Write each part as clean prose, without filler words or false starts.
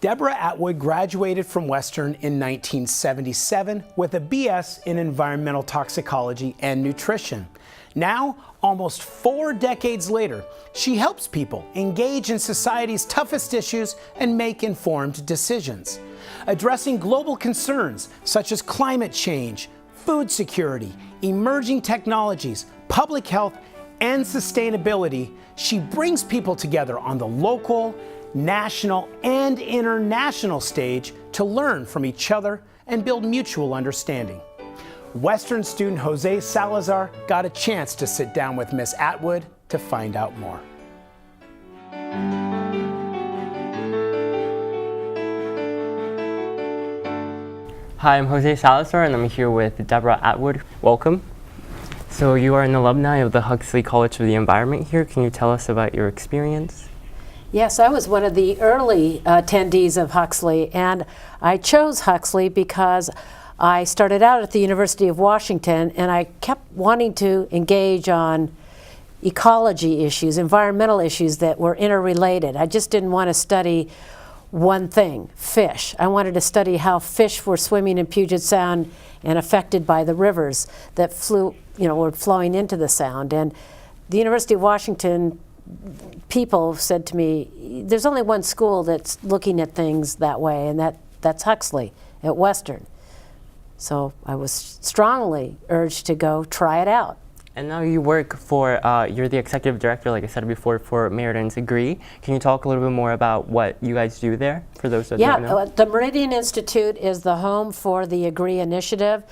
Deborah Atwood graduated from Western in 1977 with a BS in environmental toxicology and nutrition. Now, almost 4 decades later, she helps people engage in society's toughest issues and make informed decisions. Addressing global concerns such as climate change, food security, emerging technologies, public health, and sustainability, she brings people together on the local, national, and international stage to learn from each other and build mutual understanding. Western student Jose Salazar got a chance to sit down with Miss Atwood to find out more. Hi, I'm Jose Salazar and I'm here with Deborah Atwood. Welcome. So you are an alumni of the Huxley College of the Environment here. Can you tell us about your experience? Yes, I was one of the early attendees of Huxley, and I chose Huxley because I started out at the University of Washington and I kept wanting to engage on ecology issues, environmental issues that were interrelated. I just didn't want to study one thing, fish. I wanted to study how fish were swimming in Puget Sound and affected by the rivers that were flowing into the Sound. And the University of Washington people said to me, there's only one school that's looking at things that way, and that's Huxley at Western. So I was strongly urged to go try it out. And now you work for, you're the executive director, like I said before, for Meridian's Agree. Can you talk a little bit more about what you guys do there, for those that don't know? The Meridian Institute is the home for the Agree initiative.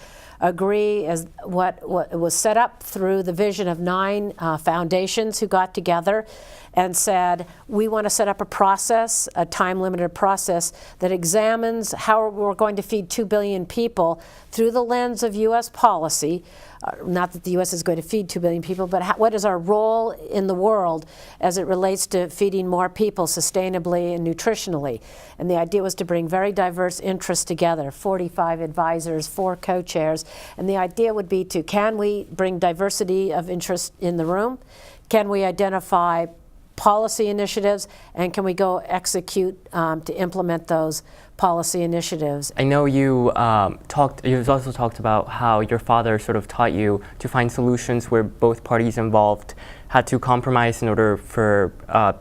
Agree is what was set up through the vision of 9 foundations who got together and said, we want to set up a process, a time-limited process that examines how we're going to feed 2 billion people through the lens of U.S. policy. Not that the U.S. is going to feed 2 billion people, but what is our role in the world as it relates to feeding more people sustainably and nutritionally? And the idea was to bring very diverse interests together, 45 advisors, 4 co-chairs, and the idea would be to, can we bring diversity of interest in the room? Can we identify policy initiatives, and can we go execute to implement those policy initiatives? I know you've also talked about how your father sort of taught you to find solutions where both parties involved had to compromise in order for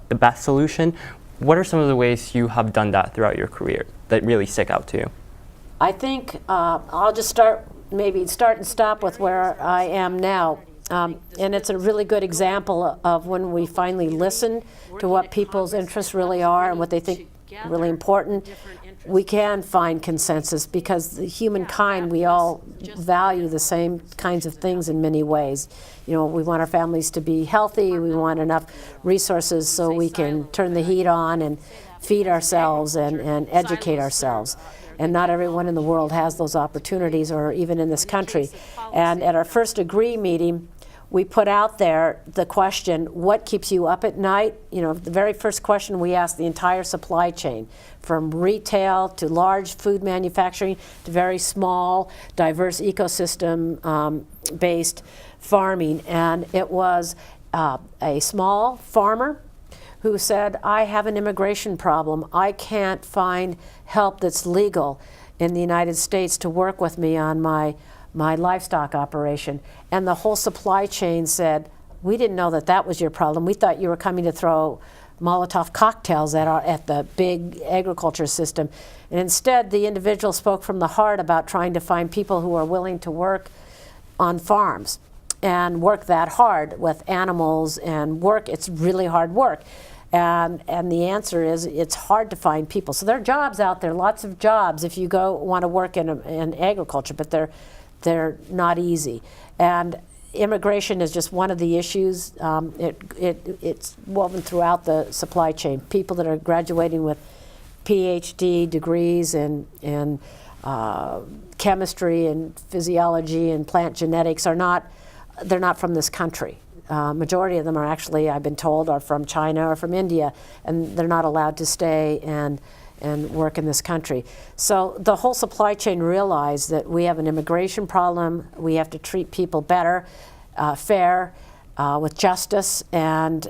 the best solution. What are some of the ways you have done that throughout your career that really stick out to you? I think I'll just start and stop with where I am now. And it's a really good example of when we finally listen to what people's interests really are and what they think really important, we can find consensus, because the humankind, we all value the same kinds of things in many ways. You know, we want our families to be healthy, we want enough resources so we can turn the heat on and feed ourselves and educate ourselves. And not everyone in the world has those opportunities, or even in this country. And at our first Agree meeting, we put out there the question, what keeps you up at night? You know, the very first question we asked the entire supply chain, from retail to large food manufacturing to very small, diverse ecosystem-based farming. And it was a small farmer who said, I have an immigration problem. I can't find help that's legal in the United States to work with me on my livestock operation. And the whole supply chain said, we didn't know that was your problem. We thought you were coming to throw Molotov cocktails at the big agriculture system. And instead, the individual spoke from the heart about trying to find people who are willing to work on farms and work that hard with animals and work. It's really hard work. And the answer is, it's hard to find people. So there are jobs out there, lots of jobs if you want to work in agriculture, but they're not easy. And immigration is just one of the issues. It's woven throughout the supply chain. People that are graduating with PhD degrees in chemistry and physiology and plant genetics they're not from this country. Majority of them are actually, I've been told, are from China or from India, and they're not allowed to stay and work in this country. So the whole supply chain realized that we have an immigration problem, we have to treat people better, fair, with justice, and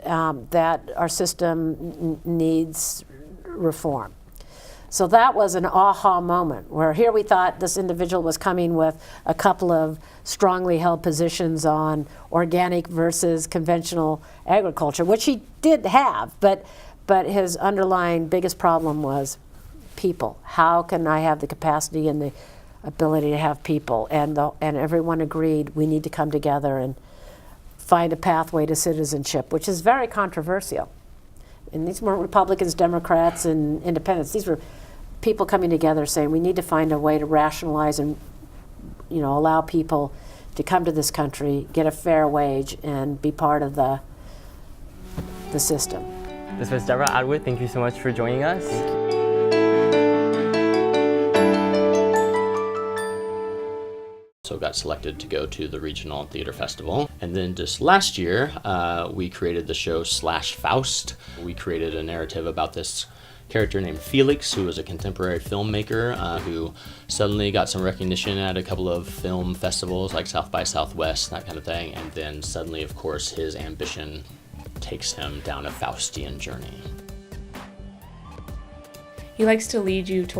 that our system needs reform. So that was an aha moment, where here we thought this individual was coming with a couple of strongly held positions on organic versus conventional agriculture, which he did have, but his underlying biggest problem was people. How can I have the capacity and the ability to have people? And everyone agreed we need to come together and find a pathway to citizenship, which is very controversial. And these weren't Republicans, Democrats, and independents. These were people coming together saying we need to find a way to rationalize and, you know, allow people to come to this country, get a fair wage, and be part of the system. This was Deborah Atwood. Thank you so much for joining us. So got selected to go to the Regional Theater Festival. And then just last year, we created the show Slash Faust. We created a narrative about this character named Felix, who was a contemporary filmmaker who suddenly got some recognition at a couple of film festivals like South by Southwest, that kind of thing. And then suddenly, of course, his ambition takes him down a Faustian journey. He likes to lead you toward